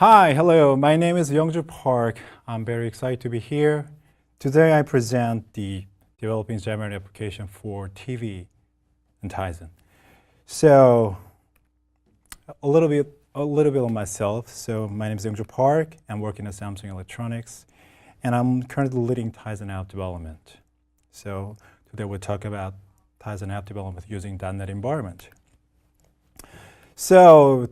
Hi, hello. My name is Youngju Park. I'm very excited to be here. Today I present the developing Xamarin application for TV in Tizen. So a little bit of myself. So my name is Youngju Park. I'm working at Samsung Electronics, and I'm currently leading Tizen app development. So today we'll talk about Tizen app development using .NET environment. So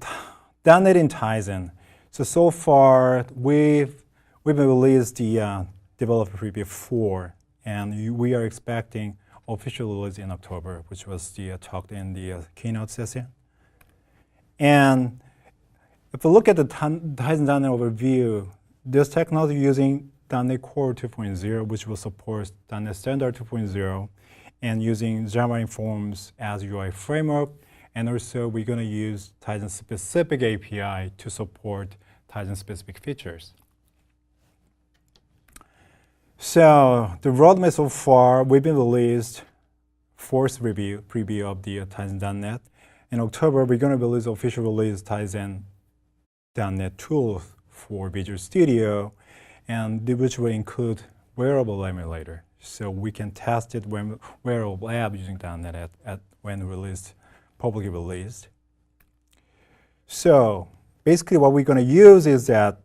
.NET in Tizen. So far, we've released the developer preview 4, and we are expecting official release in October, which was talked in the keynote session. And if we look at the Tizen.NET overview, this technology using .NET Core 2.0, which will support .NET Standard 2.0, and using Xamarin Forms as UI framework. And also, we're going to use Tizen-specific API to support Tizen-specific features. So the roadmap so far, we've been released fourth preview of the Tizen.NET. In October, we're going to release official release Tizen.NET tools for Visual Studio, and which will include wearable emulator. So we can test it when wearable app using .NET when released. Publicly released. So basically what we're going to use is that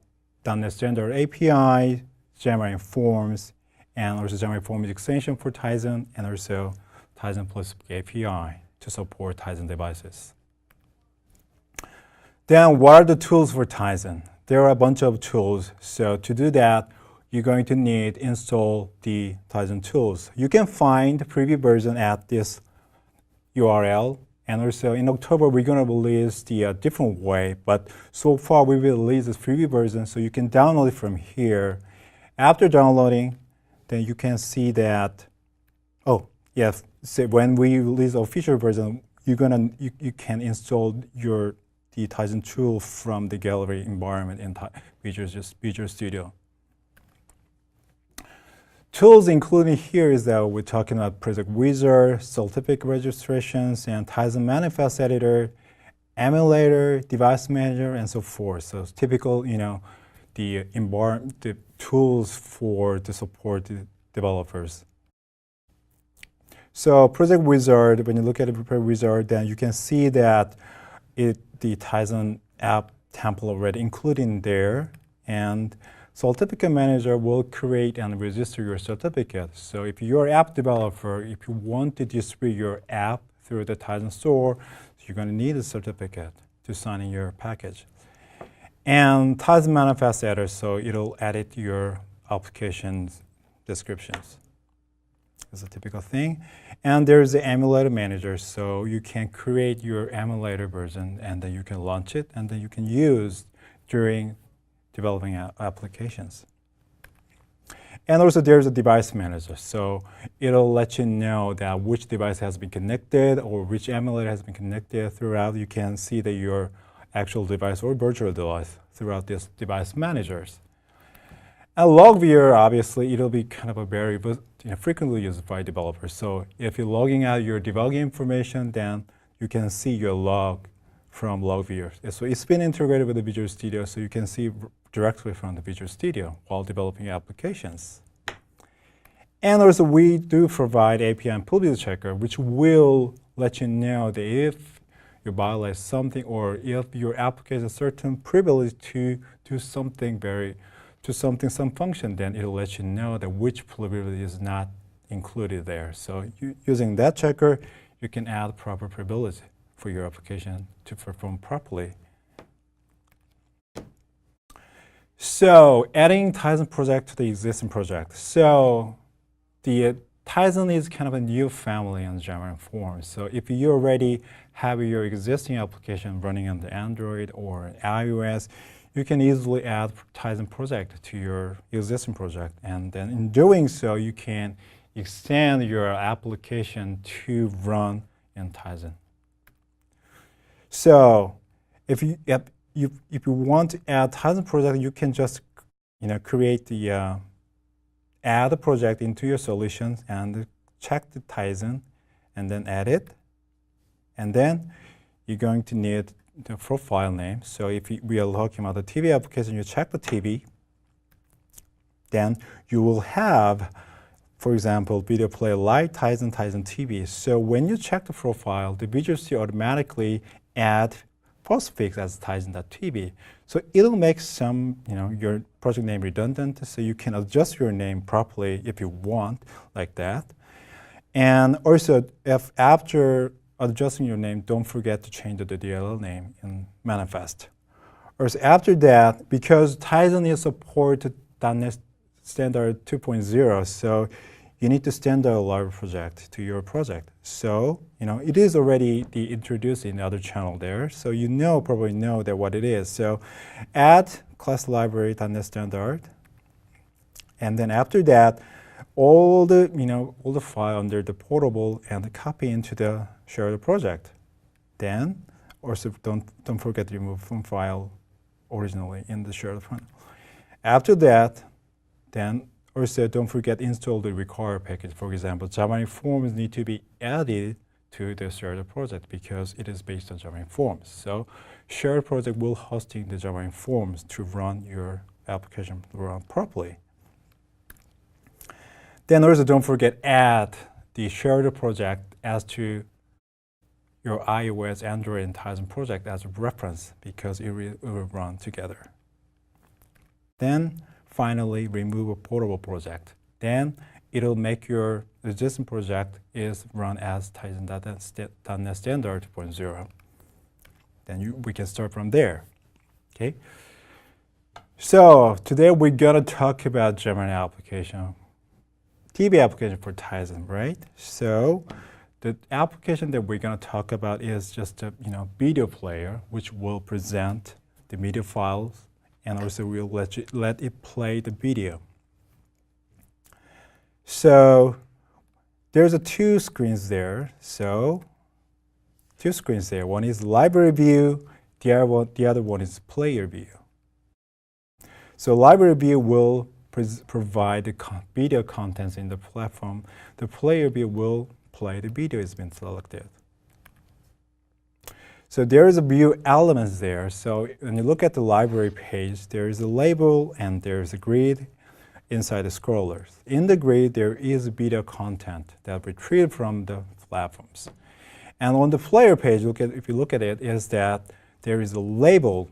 .NET Standard API, Xamarin Forms, and also Xamarin Forms extension for Tizen, and also Tizen plus API to support Tizen devices. Then what are the tools for Tizen? There are a bunch of tools. So to do that, you're going to need install the Tizen tools. You can find the preview version at this URL. And also in October, we're going to release the different way, but so far we will release this preview version, so you can download it from here. After downloading, then you can see that, so when we release the official version, you can install the Tizen tool from the gallery environment in Visual Studio. Tools included here is that we're talking about Project Wizard, certificate registrations, and Tizen manifest editor, emulator, device manager, and so forth. So it's typical, the tools to support the developers. So Project Wizard, when you look at the Project Wizard, then you can see that the Tizen app template already included there, and Certificate Manager will create and register your certificate. So if you're an app developer, if you want to distribute your app through the Tizen store, you're going to need a certificate to sign in your package. And Tizen Manifest Editor, so it'll edit your application's descriptions. It's a typical thing. And there's the Emulator Manager, so you can create your emulator version, and then you can launch it, and then you can use during developing applications. And also there's a device manager. So it'll let you know that which device has been connected or which emulator has been connected throughout. You can see that your actual device or virtual device throughout this device managers. And log viewer, obviously, it'll be kind of a very frequently used by developers. So if you're logging out your debugging information, then you can see your log from log viewer. So it's been integrated with the Visual Studio, so you can see directly from the Visual Studio while developing applications. And also we do provide API and privilege checker, which will let you know that if you violate something or if your application has a certain privilege to do something some function, then it'll let you know that which privilege is not included there. So using that checker, you can add proper privilege for your application to perform properly. So adding Tizen project to the existing project. So the Tizen is kind of a new family on Xamarin Forms. So if you already have your existing application running on the Android or iOS, you can easily add Tizen project to your existing project. And then in doing so, you can extend your application to run in Tizen. So if you want to add Tizen project, you can just create the add a project into your solutions and check the Tizen and then add it. And then you're going to need the profile name. So if we are talking about the TV application, you check the TV, then you will have, for example, video player like Tizen TV. So when you check the profile, the Visual Studio automatically add postfix as Tizen.tv. So it'll make some, your project name redundant, so you can adjust your name properly if you want, like that. And also, if after adjusting your name, don't forget to change the DLL name in manifest. Or after that, because Tizen is supported .NET Standard 2.0, so you need to standard a library project to your project. So, it is already introduced in the other channel there. So probably know that what it is. So add class library .NET Standard. And then after that, all the file under the portable and copy into the shared project. Then also don't forget to remove from file originally in the shared file. After that, then also don't forget install the required package. For example, Xamarin Forms need to be added to the shared project because it is based on Xamarin Forms. So shared project will hosting the Xamarin Forms to run your application properly. Then also don't forget add the shared project as to your iOS, Android, and Tizen project as a reference because it will run together. Then finally remove a portable project. Then it'll make your existing project is run as Tizen.NET Standard 2.0. Then we can start from there. Okay. So today we're gonna talk about Xamarin application. TV application for Tizen, right? So the application that we're going to talk about is just a video player, which will present the media files, and also we'll let it play the video. So there's two screens there. So two screens there. One is library view. The other one is player view. So library view will provide the video contents in the platform. The player view will play the video has been selected. So there is a view elements there. So when you look at the library page, there is a label and there is a grid inside the scrollers. In the grid, there is video content that retrieved from the platforms. And on the player page, if you look at it, is that there is a label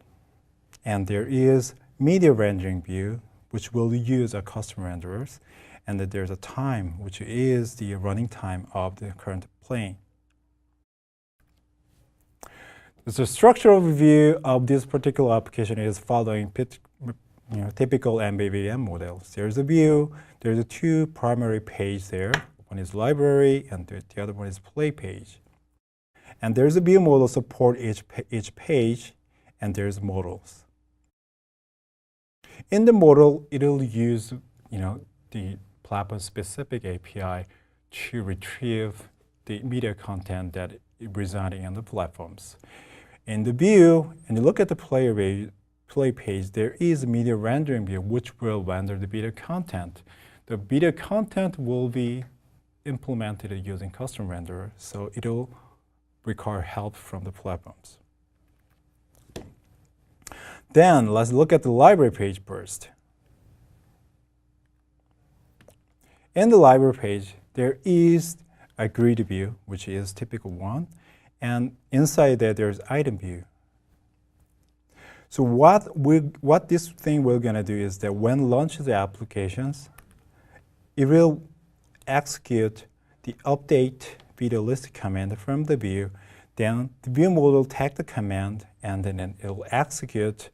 and there is media rendering view, which will use a custom renderers, and that there's a time, which is the running time of the current plane. The structural view of this particular application is following typical MVVM models. There's a view, there's a two primary pages there. One is library, and the other one is play page. And there's a view model support each page, and there's models. In the model, it'll use the platform-specific API to retrieve the media content that is residing on the platforms. In the view, and you look at the play page, there is a media rendering view which will render the video content. The video content will be implemented using custom renderer, so it'll require help from the platforms. Then let's look at the library page first. In the library page, there is a grid view, which is typical one, and inside that there's item view. So what this thing we're gonna do is that when launches the applications, it will execute the update video list command from the view. Then the view model will take the command and then it will execute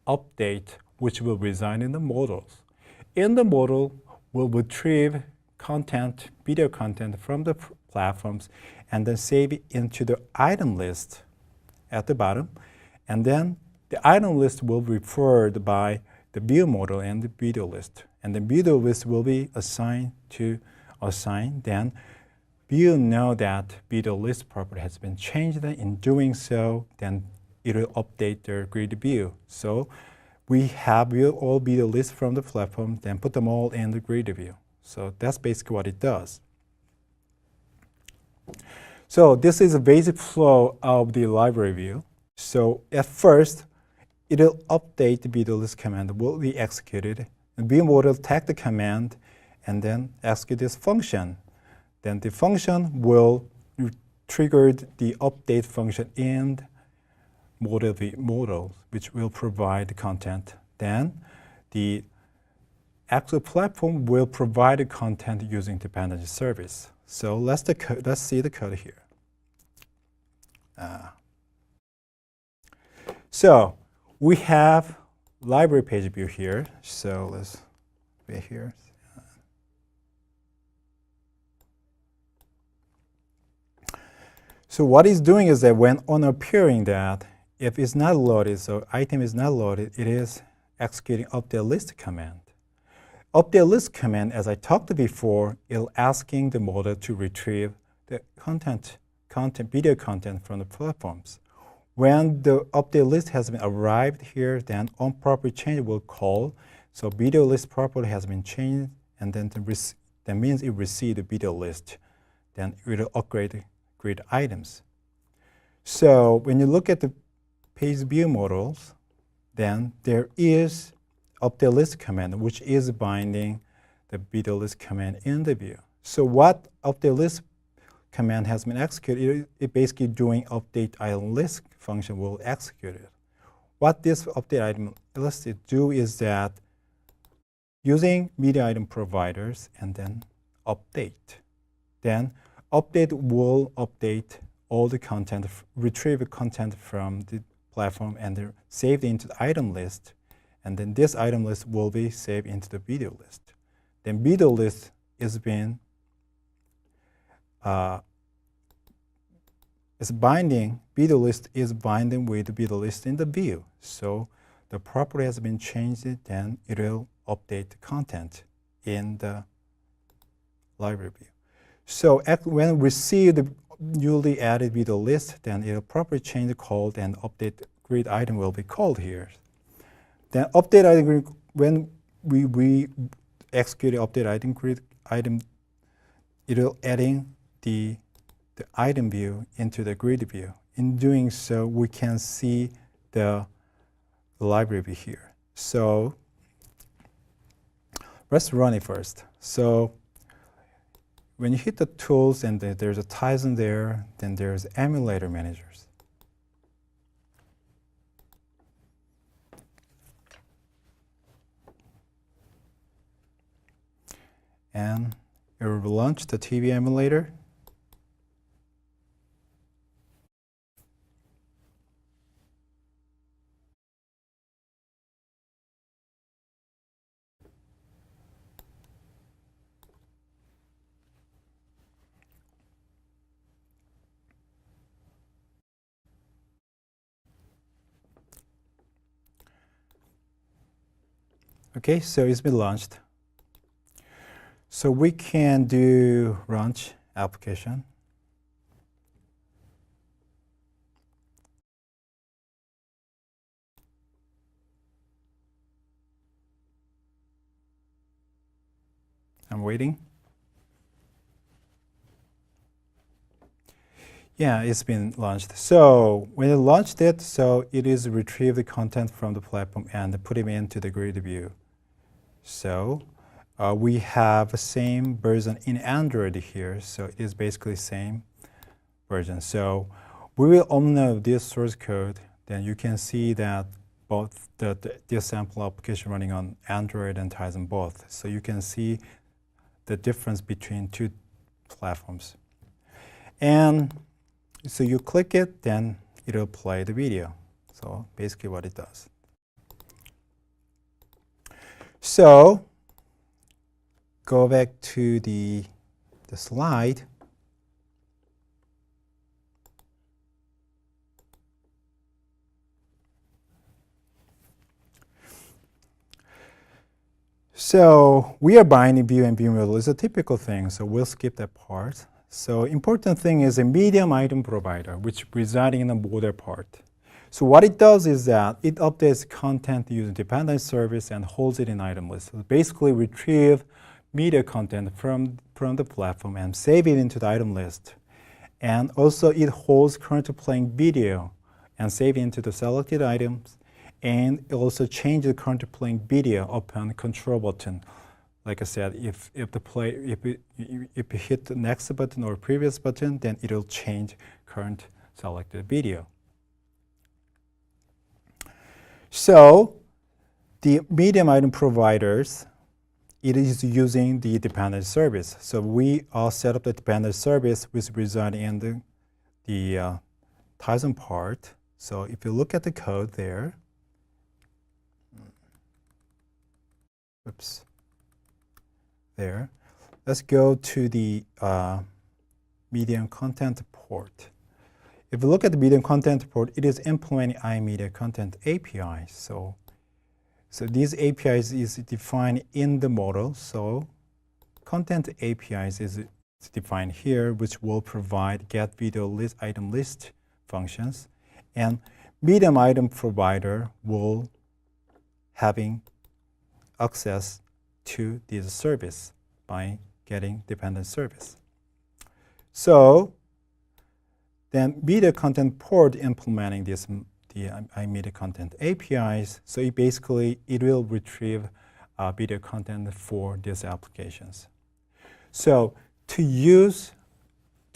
update, which will reside in the models. In the model, we'll retrieve content, video content from the platforms, and then save it into the item list at the bottom. And then the item list will be referred by the view model and the video list. And the video list will be assigned to assign. Then view know that video list property has been changed. In doing so, then it will update their grid view. So we have all video lists from the platform, then put them all in the grid view. So that's basically what it does. So this is a basic flow of the library view. So at first, it'll update the video list command will be executed. And view mode will take the command and then execute this function. Then the function will trigger the update function in model, which will provide the content. Then the actual platform will provide the content using dependency service. So let's see the code here. So we have library page view here. So let's be here. So what it's doing is that when on appearing that, if it's not loaded, so item is not loaded, it is executing update list command. Update list command, as I talked before, is asking the model to retrieve the video content from the platforms. When the update list has been arrived here, then onProperty change will call. So video list property has been changed, and then that means it received the video list. Then it will upgrade grid items. So when you look at the page view models, then there is update list command, which is binding the video list command in the view. So what update list command has been executed, it basically doing update item list function will execute it. What this update item list do is that using media item providers and then update. Then update will update all the content, retrieve the content from the platform and save it into the item list. And then this item list will be saved into the video list. Then video list is being video list is binding with the video list in the view. So the property has been changed, then it will update the content in the library view. So when we see the newly added video list, then it will properly change the code and update grid item will be called here. Then update item grid, when we execute the update item grid item, it will adding the item view into the grid view. In doing so, we can see the library view here. So let's run it first. So when you hit the tools and there's a Tizen there, then there's emulator managers. And it will launch the TV emulator. Okay, so it's been launched. So we can do launch application. I'm waiting. Yeah, it's been launched. So when it launched it, so it is retrieve the content from the platform and put it into the grid view. So we have the same version in Android here. So it is basically same version. So we will upload this source code. Then you can see that both this sample application running on Android and Tizen both. So you can see the difference between two platforms. And so you click it, then it'll play the video. So basically what it does. So go back to the slide. So we are binding view and view model. It's a typical thing, so we'll skip that part. So important thing is a medium item provider, which residing in the model part. So what it does is that it updates content using dependency service and holds it in item list. So basically retrieve media content from the platform and save it into the item list. And also it holds currently playing video and save into the selected items, and also change the current playing video upon control button. Like I said, if you hit the next button or previous button, then it will change current selected video. So the medium item providers, it is using the dependent service. So we all set up the dependent service which reside in the Tizen part. So if you look at the code there, oops, there. Let's go to the medium content port. If you look at the medium content port, it is implementing iMedia content API. So these APIs is defined in the model. So content APIs is defined here, which will provide get video list item list functions, and medium item provider will having access to this service by getting dependent service. So then media content port implementing the iMedia content APIs. So it will retrieve video content for these applications. So to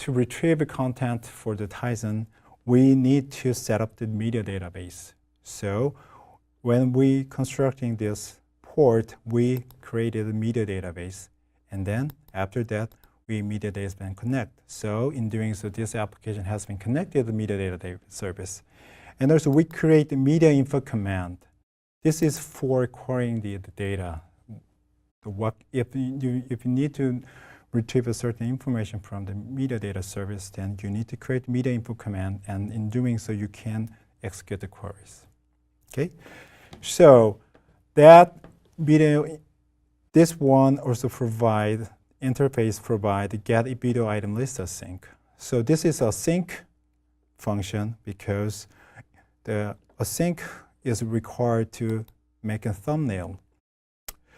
retrieve content for the Tizen, we need to set up the media database. So when we constructing this port, we created a media database, and then after that, we media database and connect. So in doing so, this application has been connected to the media database service. And also we create the media info command. This is for querying the data. If you need to retrieve a certain information from the media data service, then you need to create media info command, and in doing so, you can execute the queries. Okay, so that video, this one also interface provide get video item list async. So this is a sync function because the async is required to make a thumbnail.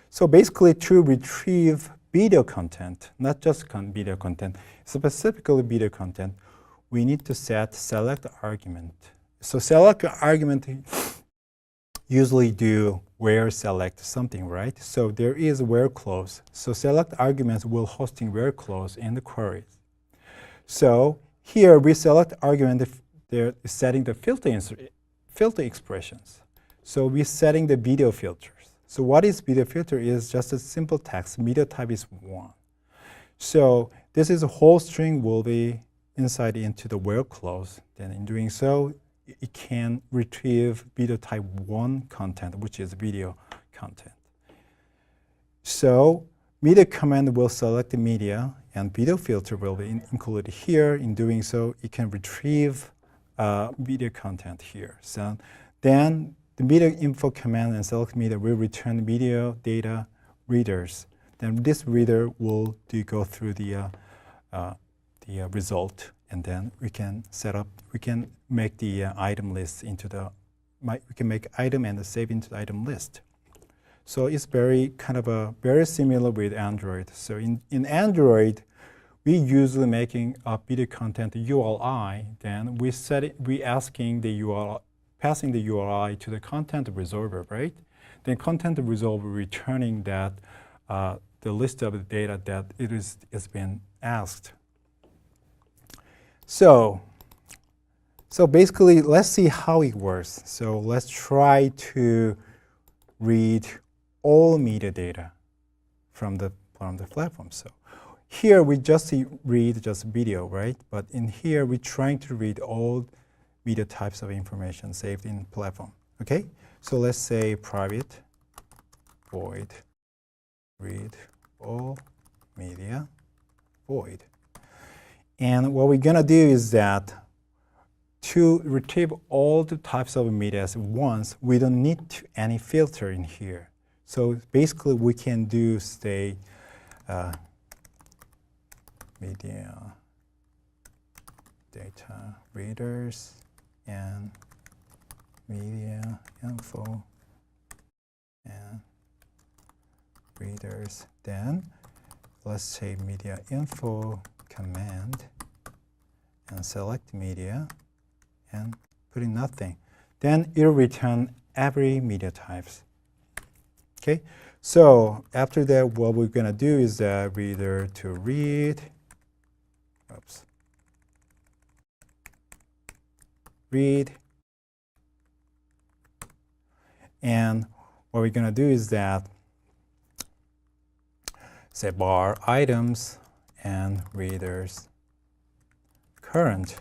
So basically, to retrieve video content, not just video content, specifically video content, we need to set select argument. So select argument usually do where select something, right? So there is where clause. So select arguments will hosting where clause in the queries. So here we select argument if they're setting the filter expressions. So we're setting the video filters. So what is video filter is just a simple text. Media type is 1. So this is a whole string will be inside into the where clause. Then in doing so, it can retrieve video type 1 content, which is video content. So media command will select the media, and video filter will be included here. In doing so, it can retrieve video content here. So then the media info command and select media will return video data readers. Then this reader will go through the result, and then we can make the item list into we can make item and save into the item list. So it's very similar with Android. So in Android, we usually making a video content URI. Then we asking the URI, passing the URI to the content resolver, right? Then content resolver returning that the list of the data that is been asked. So basically, let's see how it works. So let's try to read all media data from the platform. So here we just read just video, right? But in here we're trying to read all media types of information saved in platform. Okay? So let's say private void read all media void. And what we're gonna do is that to retrieve all the types of media at once, we don't need any filter in here. So basically we can do say media data readers and media info and readers. Then let's say media info command and select media and putting nothing. Then it'll return every media types. Okay, so after that, what we're gonna do is that reader to read, read, and what we're gonna do is that say bar items and readers current.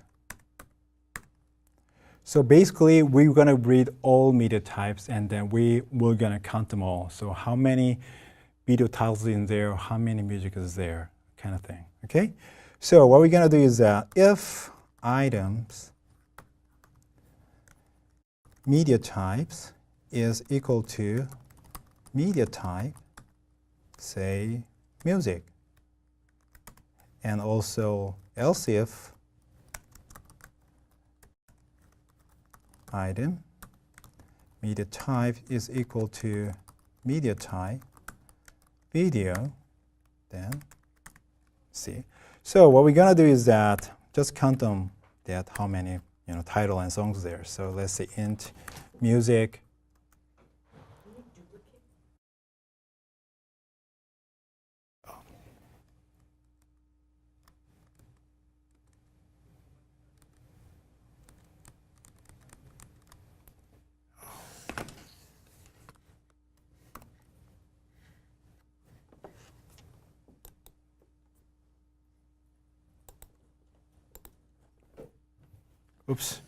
So basically, we're going to read all media types, and then we're going to count them all. So how many video titles in there, how many music is there, kind of thing. Okay. So what we're going to do is that if items media types is equal to media type, say music, and also else if item media type is equal to media type video, then see. So what we're gonna do is that just count them, that how many title and songs there. So let's say int music. Oops.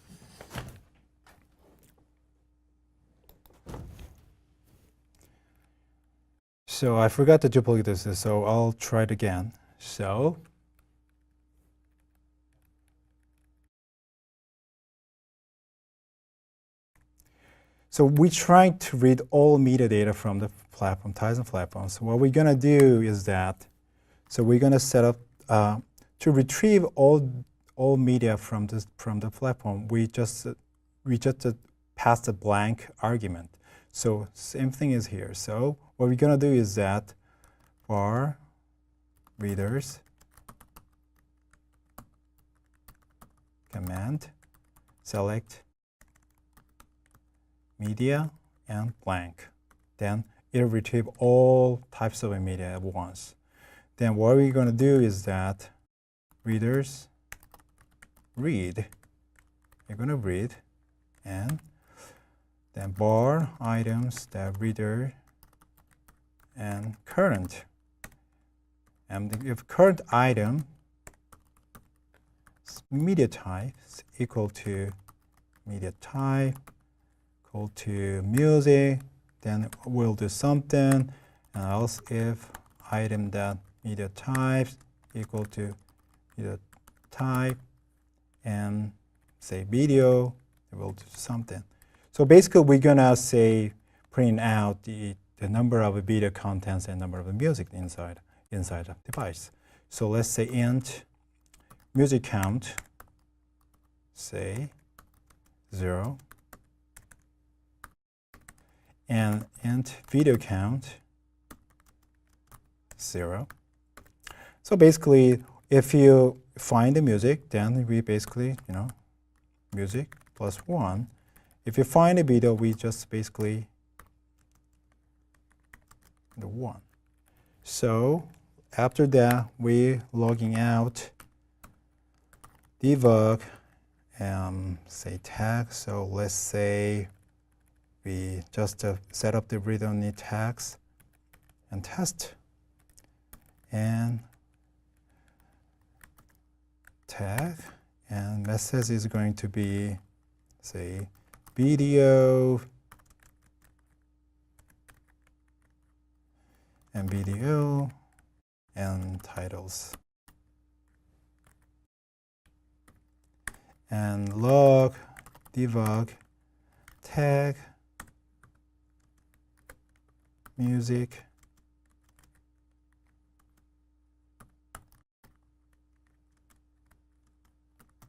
So I forgot to duplicate this, so I'll try it again. So we try to read all media data from the platform, Tizen platform. So what we're gonna do is that, so we're gonna set up to retrieve all media from the platform. We just pass a blank argument. So same thing is here. So what we're gonna do is that for readers command select media and blank. Then it'll retrieve all types of media at once. Then what we're going to do is that readers read. You're going to read, and then bar items that reader and current. And if current item media type is equal to media type equal to music, then we'll do something, and else if item that media types equal to media type and say video, we'll do something. So basically we're gonna say print out the number of video contents and number of music inside the device. So let's say int music count, say 0, and int video count 0. So basically, if you find the music, then we basically, music plus 1. If you find a video, we just basically the 1. So after that, we're logging out debug say tag. So let's say we just set up the read-only tags and test, and tag, and message is going to be say video and video and titles, and log debug tag music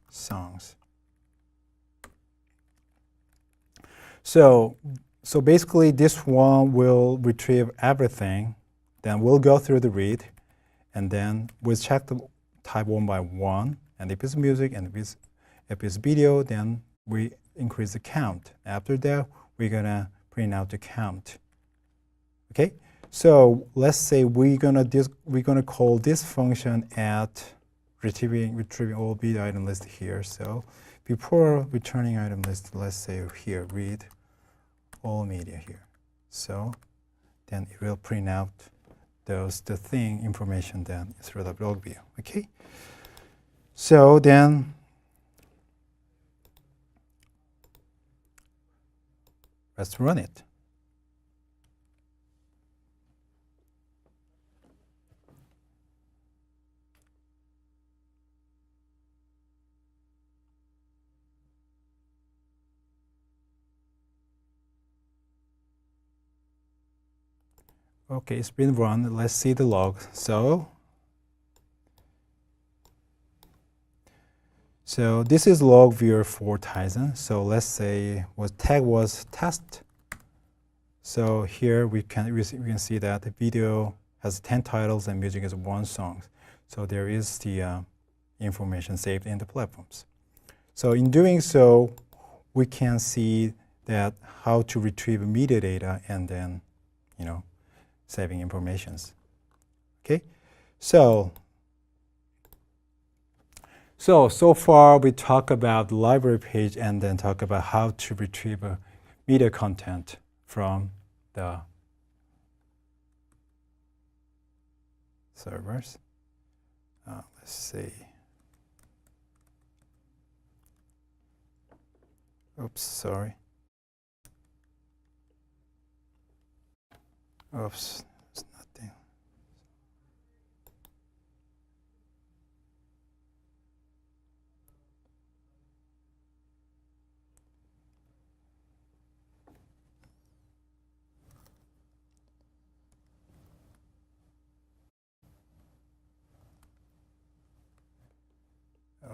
songs. So basically this one will retrieve everything, then we'll go through the read, and then we'll check the type one by one, and if it's music and if it's video, then we increase the count. After that, we're gonna print out the count. Okay, so let's say we're gonna call this function at retrieving all bit item list here. So before returning item list, let's say here read all media here. So then it will print out the thing information then through the log view. Okay, so then let's run it. Okay, it's been run. Let's see the log. So this is log viewer for Tizen. So let's say what tag was test. So here we can see that the video has 10 titles and music is 1 song. So there is the information saved in the platforms. So in doing so, we can see that how to retrieve media data and then, saving informations. Okay, so far we talk about the library page and then talk about how to retrieve media content from the servers. Let's see. Oops, sorry. Oops, it's nothing.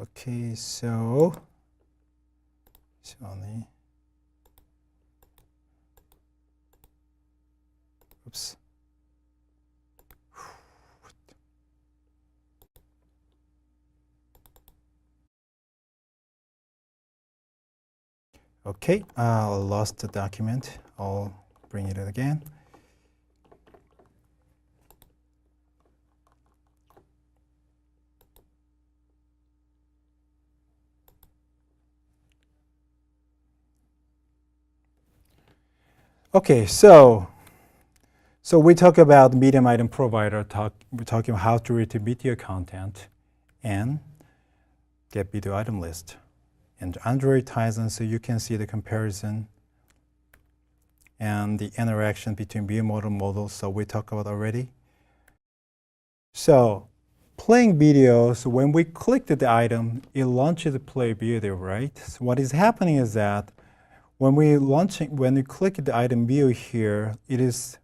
Okay, so it's only. Oops. Okay, I lost the document. I'll bring it again. Okay, so we talk about medium item provider. We're talking about how to retrieve media content and get video item list. And Android Tizen, so you can see the comparison and the interaction between video model models. So we talked about already. So playing video, so when we click the item, it launches the play video, right? So what is happening is that when we click the item view here, there's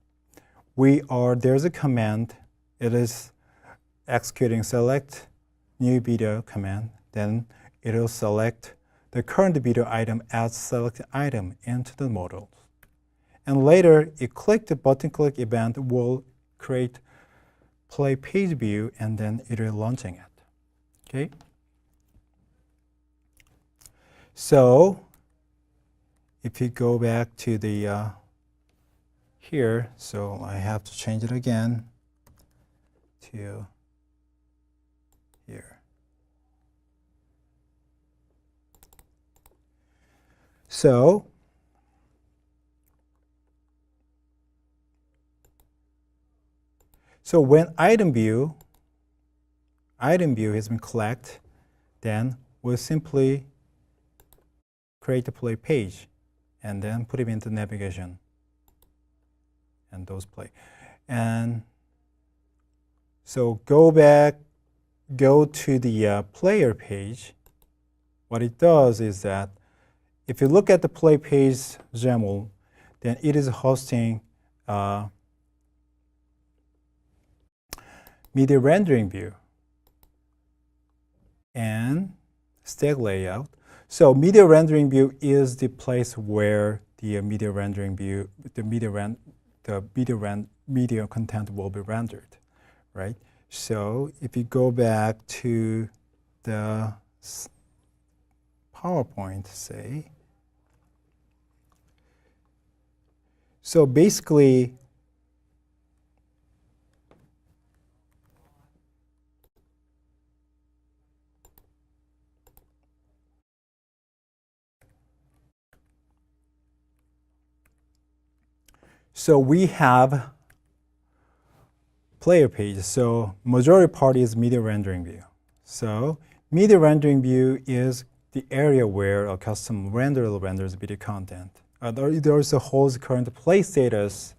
a command. It is executing select new video command. Then it will select the current video item as selected item into the model. And later, the button click event will create play page view, and then it will launching it. Okay. So if you go back to the here, so I have to change it again to here. So when item view has been collected, then we'll simply create a play page and then put it into navigation and those play. And so go to the player page. What it does is that if you look at the play page XAML, then it is hosting media rendering view and stack layout. So media rendering view is the place where the media rendering view, media content will be rendered, right? So if you go back to the PowerPoint, say, So basically, so we have player page. So majority part is media rendering view. So media rendering view is the area where a custom renderer renders video content. It also holds current play status.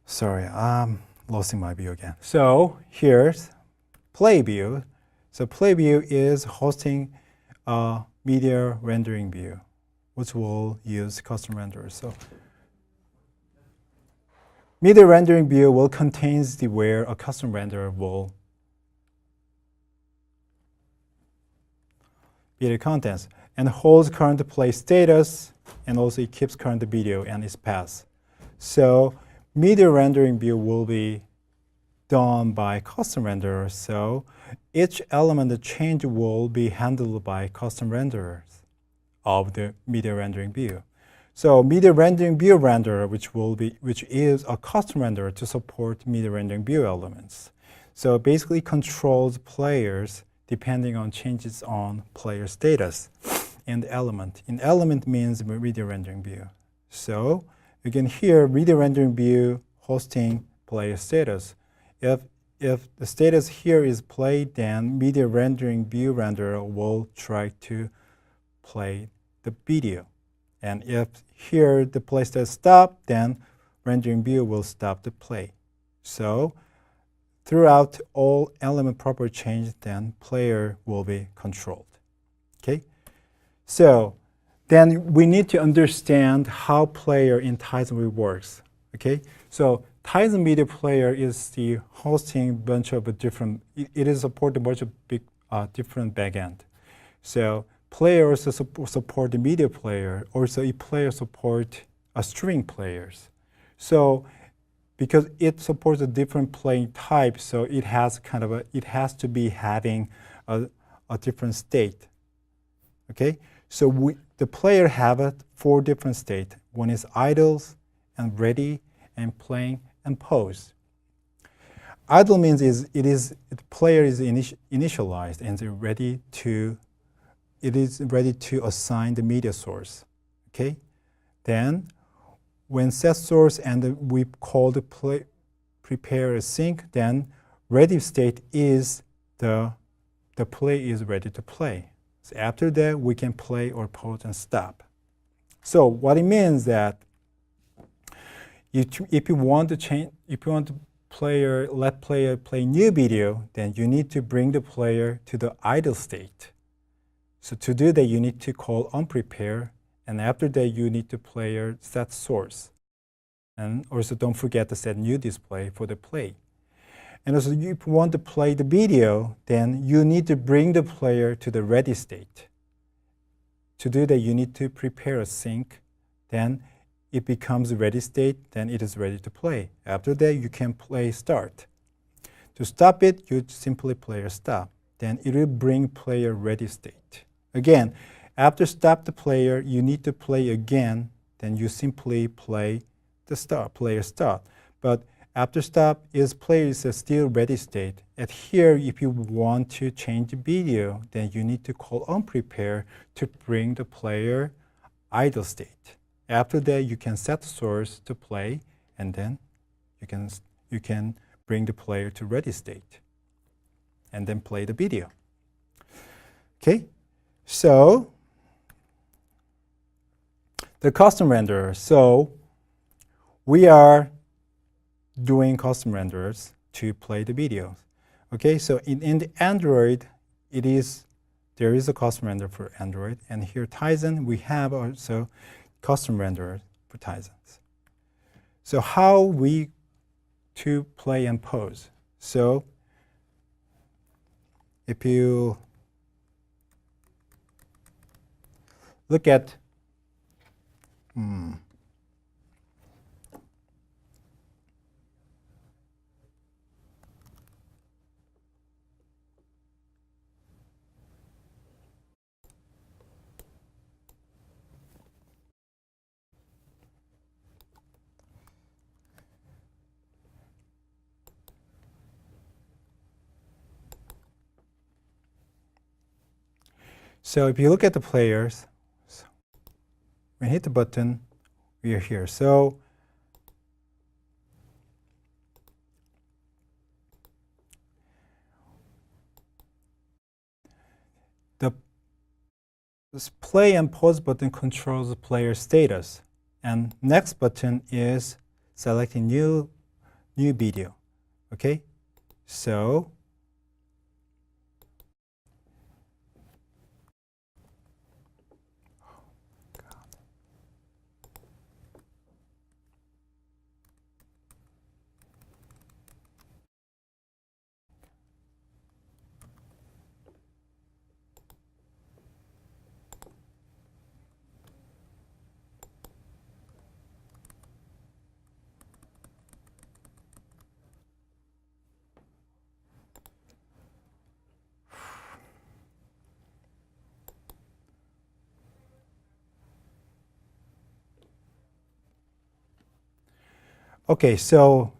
Sorry, I'm losing my view again. So here's play view. So play view is hosting a media rendering view, which will use custom renderers. So media rendering view will contains the where a custom renderer will video contents and holds current play status, and also it keeps current video and its path. So media rendering view will be done by custom renderer. So each element change will be handled by custom renderers of the media rendering view. So media rendering view renderer, which is a custom renderer to support media rendering view elements. So basically controls players depending on changes on player status and element. And element means media rendering view. So again here, media rendering view hosting player status. If the status here is played, then media rendering view renderer will try to play the video. And if here the play status stop, then rendering view will stop the play. So throughout all element property change, then player will be controlled. Okay? So then we need to understand how player in Tizen works. Okay? So Tizen Media Player is the hosting bunch of different, it is support a bunch of big different backend. So player also support the media player, also a player support string players. So because it supports a different playing type, so it has kind of it has to be having a different state. Okay, so the player have 4 different states. One is idles and ready and playing and pause. Idle means the player is initialized and it is ready to assign the media source. Okay, then when set source and we call the prepare a sync, then ready state is the play is ready to play. So after that, we can play or pause and stop. So what it means that if you want to let player play new video, then you need to bring the player to the idle state. So to do that, you need to call onPrepare, and after that, you need to player set source. And also don't forget to set new display for the play. And also if you want to play the video, then you need to bring the player to the ready state. To do that, you need to prepare a sync, then it becomes a ready state, then it is ready to play. After that, you can play start. To stop it, you simply player stop. Then it will bring player ready state. Again, after stop the player, you need to play again, then you simply play the start, player start. But after stop is player is still ready state. And here, if you want to change the video, then you need to call onPrepare to bring the player idle state. After that, you can set source to play, and then you can bring the player to ready state, and then play the video. Okay, so the custom renderer. So we are doing custom renderers to play the videos. Okay, so in the Android, there is a custom renderer for Android, and here Tizen we have also custom renderer for Tizens. So how we to play and pause. So if you look at So if you look at the players, when you hit the button, we are here. So this play and pause button controls the player status, and next button is selecting new video. Okay, so okay, so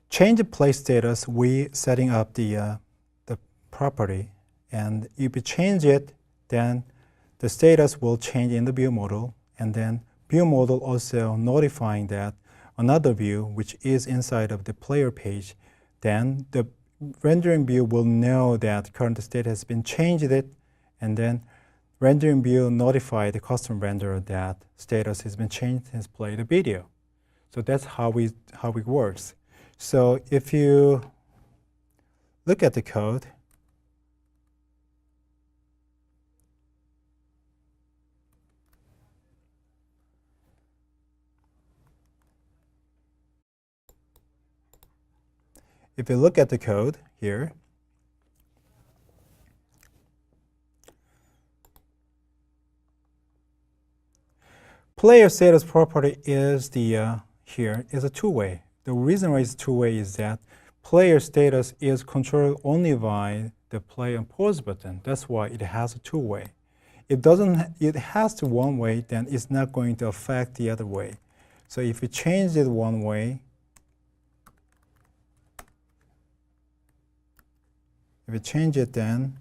change the play status. We setting up the property, and if you change it, then the status will change in the view model, and then view model also notifying that another view which is inside of the player page, then the rendering view will know that current state has been changed it, and then rendering view notify the custom renderer that status has been changed and has played the video. So that's how it works. So if you look at the code, if you look at the code here, player status property is the here is a two-way. The reason why it's two-way is that player status is controlled only by the play and pause button. That's why it has a two-way. It has to one way, then it's not going to affect the other way. So if you change it one way, if you change it, then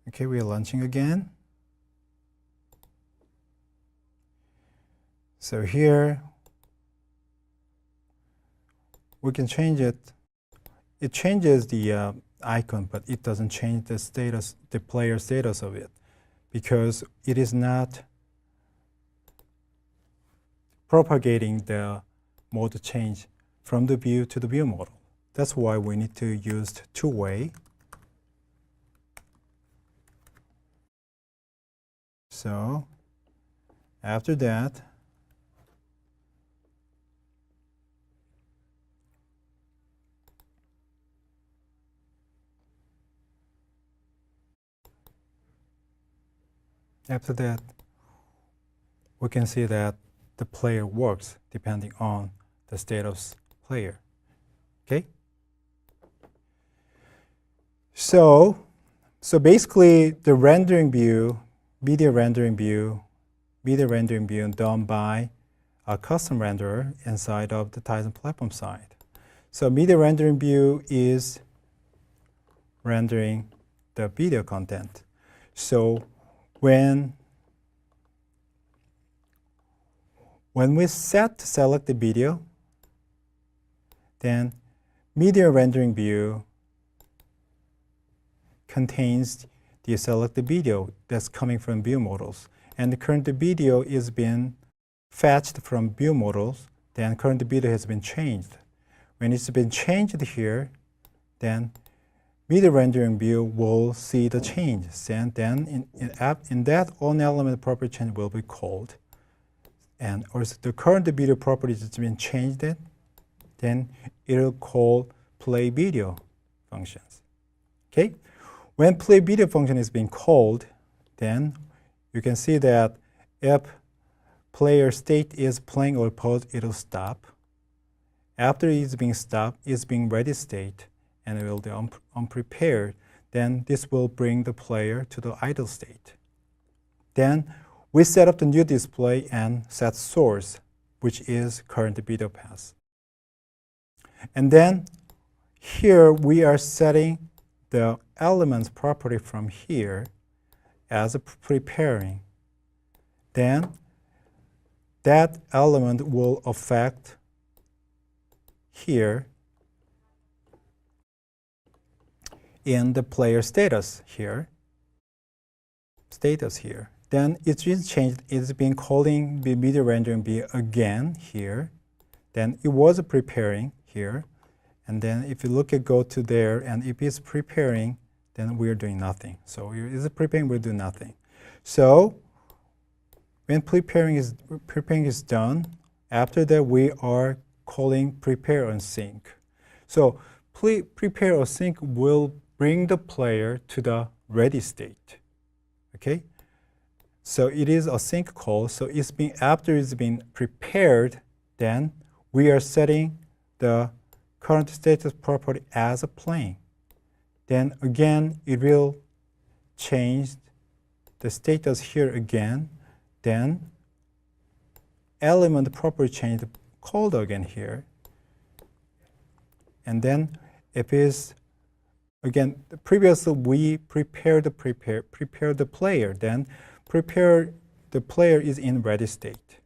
okay, we are launching again. So here we can change it. It changes the icon, but it doesn't change the status, the player status of it, because it is not propagating the mode change from the view to the view model. That's why we need to use two-way. So after that, we can see that the player works depending on the status player. Okay? So basically the rendering view, media rendering view done by a custom renderer inside of the Tizen platform side. So media rendering view is rendering the video content. So when we select the video, then media rendering view contains the selected video that's coming from view models. And the current video is being fetched from view models, then current video has been changed. When it's been changed here, then media rendering view will see the change. And then in that on element property change will be called. And also the current video property has been changed, then it'll call play video functions. Okay? When play video function is being called, then you can see that if player state is playing or pause, it'll stop. After it's being stopped, it's being ready state, and it will be unprepared. Then this will bring the player to the idle state. Then we set up the new display and set source, which is current video path. And then here we are setting the elements property from here as a preparing. Then that element will affect here in the player status here. Then it's been changed. It's been calling the media rendering view again here. Then it was preparing here. And then if you look at go to there, and if it's preparing, then we're doing nothing. So if it's preparing, we'll do nothing. So when preparing is done, after that we are calling prepare and sync. So prepare or sync will bring the player to the ready state. Okay? So it is a sync call. So after it's been prepared, then we are setting the current status property as a playing. Then again, it will change the status here again. Then element property change called again here. And then if it's again previously we prepare the player, then prepare the player is in ready state.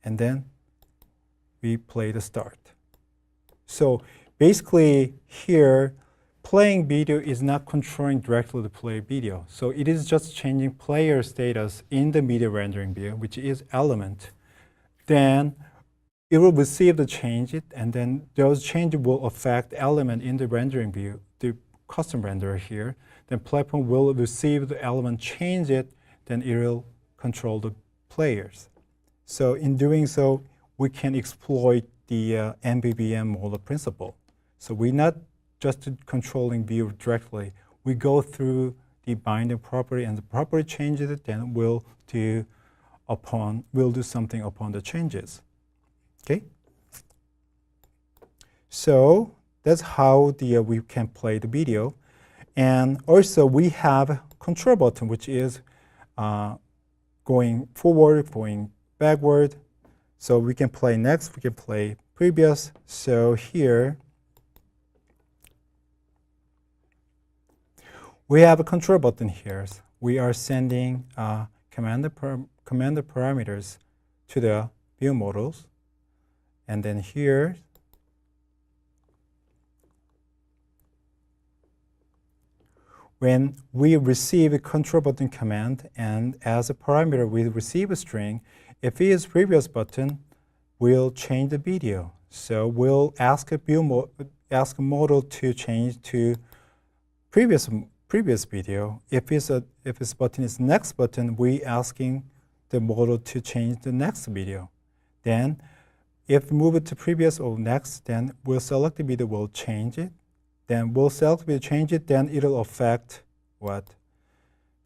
And then we play the start. So basically here, playing video is not controlling directly the play video. So it is just changing player status in the media rendering view, which is element. Then it will receive the change, and then those changes will affect element in the rendering view, the custom renderer here. Then platform will receive the element, change it, then it will control the players. So in doing so, we can exploit the MVVM model principle. So we're not just controlling view directly. We go through the binding property, and the property changes it, then we'll do something upon the changes. Okay? So that's how we can play the video. And also we have control button, which is going forward, going backward. So we can play next, we can play previous. So here we have a control button here. We are sending command parameters to the view models. And then here, when we receive a control button command, and as a parameter we receive a string, if it is previous button, we'll change the video. So we'll ask a model to change to previous video. If this button is next button, we asking the model to change the next video. Then if we move it to previous or next, then we'll select the video, we'll change it. Then we'll select the video, change it, then it'll affect what?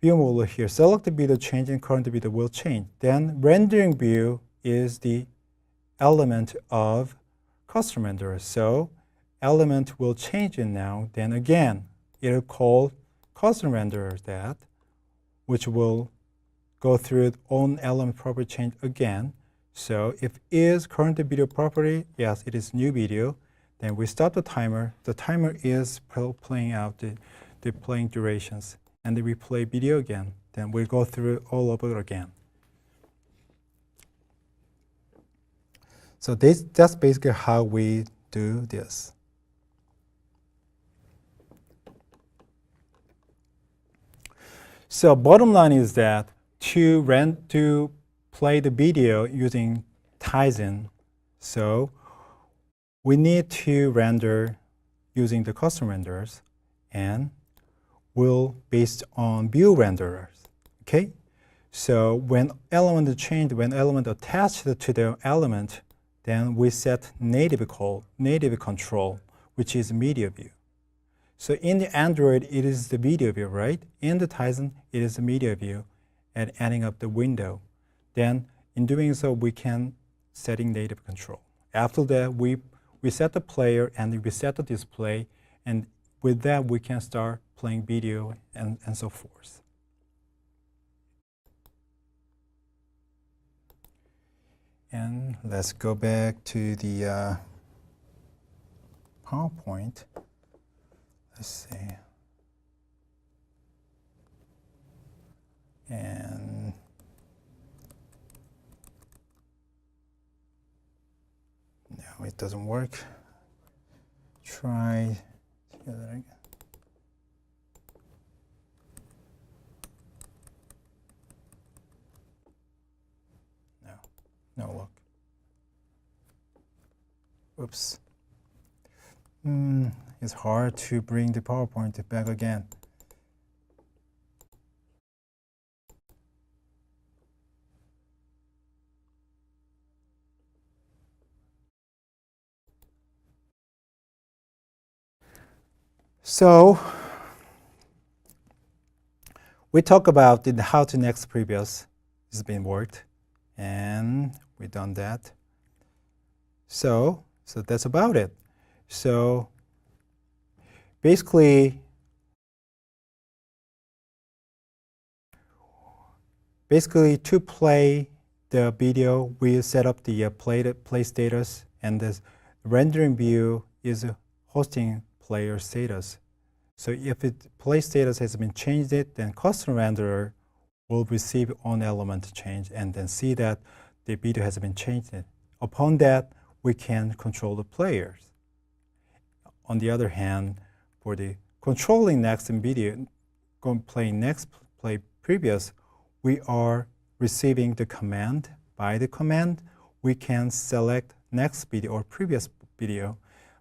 View model here. Select the video, change, and current video will change. Then rendering view is the element of custom renderer. So element will change it now. Then again, it'll call custom renderer that, which will go through its own element property change again. So if is current video property, yes, it is new video. Then we stop the timer. The timer is playing out the playing durations. And then we play video again. Then we go through all over again. So that's basically how we do this. So bottom line is that to play the video using Tizen, so we need to render using the custom renderers, and will based on view renderers. Okay, so when element attached to the element, then we set native control, which is media view. So in the Android, it is the video view, right? In the Tizen, it is the media view, and adding up the window. Then in doing so, we can setting native control. After that, we set the player and we set the display, and with that, we can start playing video and so forth. And let's go back to the PowerPoint. Let's see. And no, it doesn't work. Try that again. No look. Oops. It's hard to bring the PowerPoint back again. So we talk about how to next previous has been worked, and we've done that. So that's about it. So basically to play the video, we set up the play status, and the rendering view is hosting player status. So if play status has been changed, then custom renderer will receive on element change and then see that the video has been changed. Upon that, we can control the players. On the other hand, for the controlling next in video, play next, play previous, we are receiving the command. By the command, we can select next video or previous video.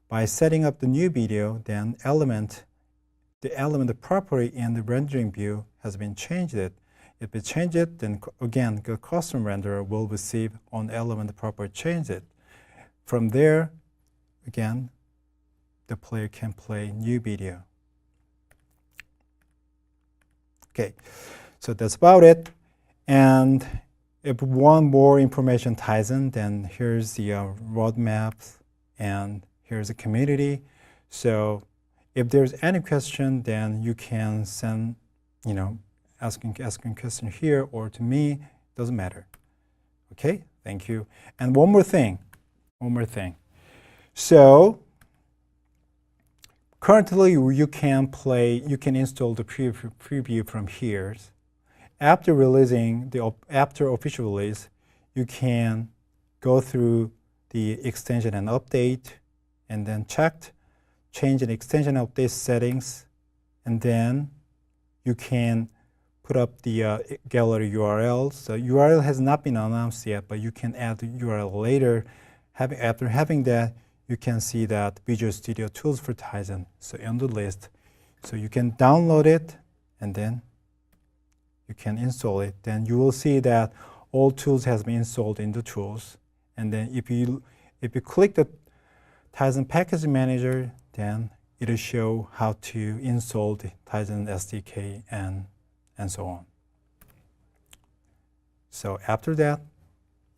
By setting up the new video, then the element property in the rendering view has been changed. If it changes it, then again, the custom renderer will receive on element property change it. From there, again, the player can play new video. Okay, so that's about it. And if you want more information Tizen, then here's the roadmap, and here's the community. So if there's any question, then you can send, asking question here or to me, doesn't matter. Okay, thank you. And one more thing. So currently you can install the preview from here. After official release, you can go through the extension and update, and then change an extension update settings, and then you can put up the gallery URL. So URL has not been announced yet, but you can add the URL later. After having that, you can see that Visual Studio Tools for Tizen, so on the list. So you can download it, and then you can install it. Then you will see that all tools has been installed in the tools. And then if you click the Tizen Package Manager, then it'll show how to install the Tizen SDK and so on. So after that,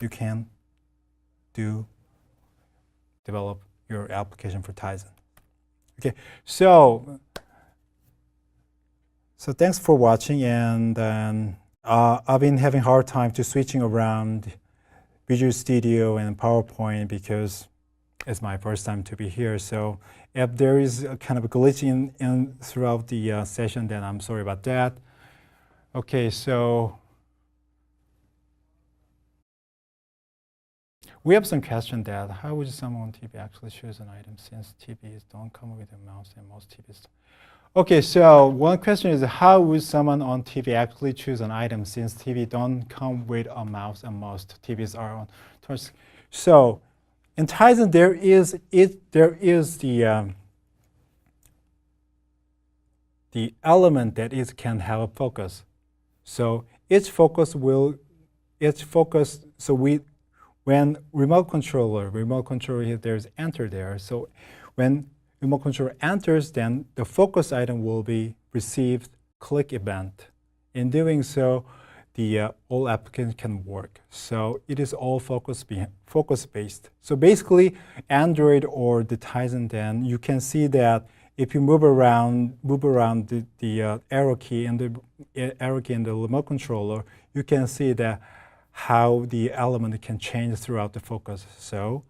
you can develop your application for Tizen. Okay, so thanks for watching, and I've been having a hard time to switching around Visual Studio and PowerPoint because it's my first time to be here. So if there is a kind of a glitch in throughout the session, then I'm sorry about that. Okay, so We have some question that how would someone on TV actually choose an item since TVs don't come with a mouse and most TVs. Okay, so one question is how would someone on TV actually choose an item since TV don't come with a mouse and most TVs are on touch. So in Tizen there is the element that it can have a focus. So each focus, so when remote controller here, there's enter there. So when remote controller enters, then the focus item will be received click event. In doing so, the all application can work. So it is all focus based. So basically, Android or the Tizen, then you can see that if you move around the arrow key and the remote controller, you can see that how the element can change throughout the focus. So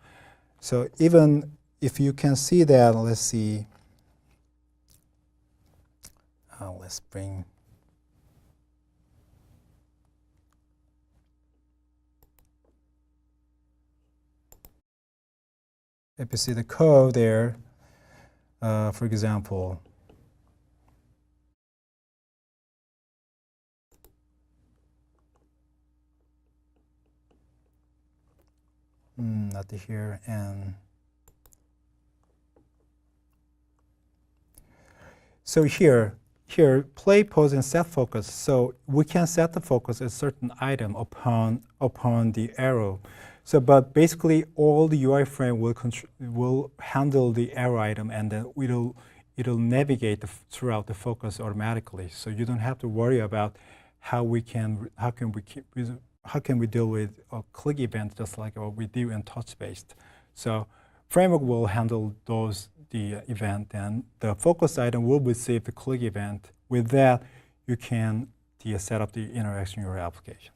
even if you can see that, let's see. Let's bring. If you see the code there. For example, not here, and so here, play, pause, and set focus. So we can set the focus a certain item upon the arrow. So, but basically, all the UI frame will handle the arrow item, and then it'll navigate throughout the focus automatically. So you don't have to worry about how we can deal with a click event just like what we do in touch based. So framework will handle the event, and the focus item will receive the click event. With that, you can set up the interaction in your application.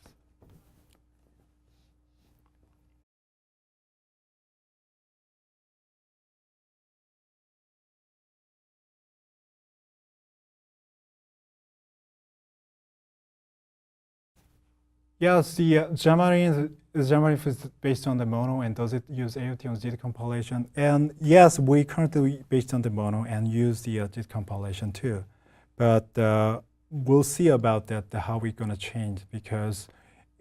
Yes, the Xamarin is based on the mono, and does it use AOT on JIT compilation? And yes, we currently based on the mono and use the JIT compilation too. But we'll see about that, how we're going to change, because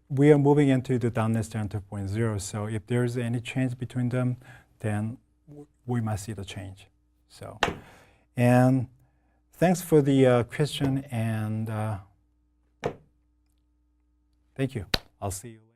we are moving into the .NET Standard 2.0. So if there's any change between them, then we might see the change. So, and thanks for the question, and thank you. I'll see you.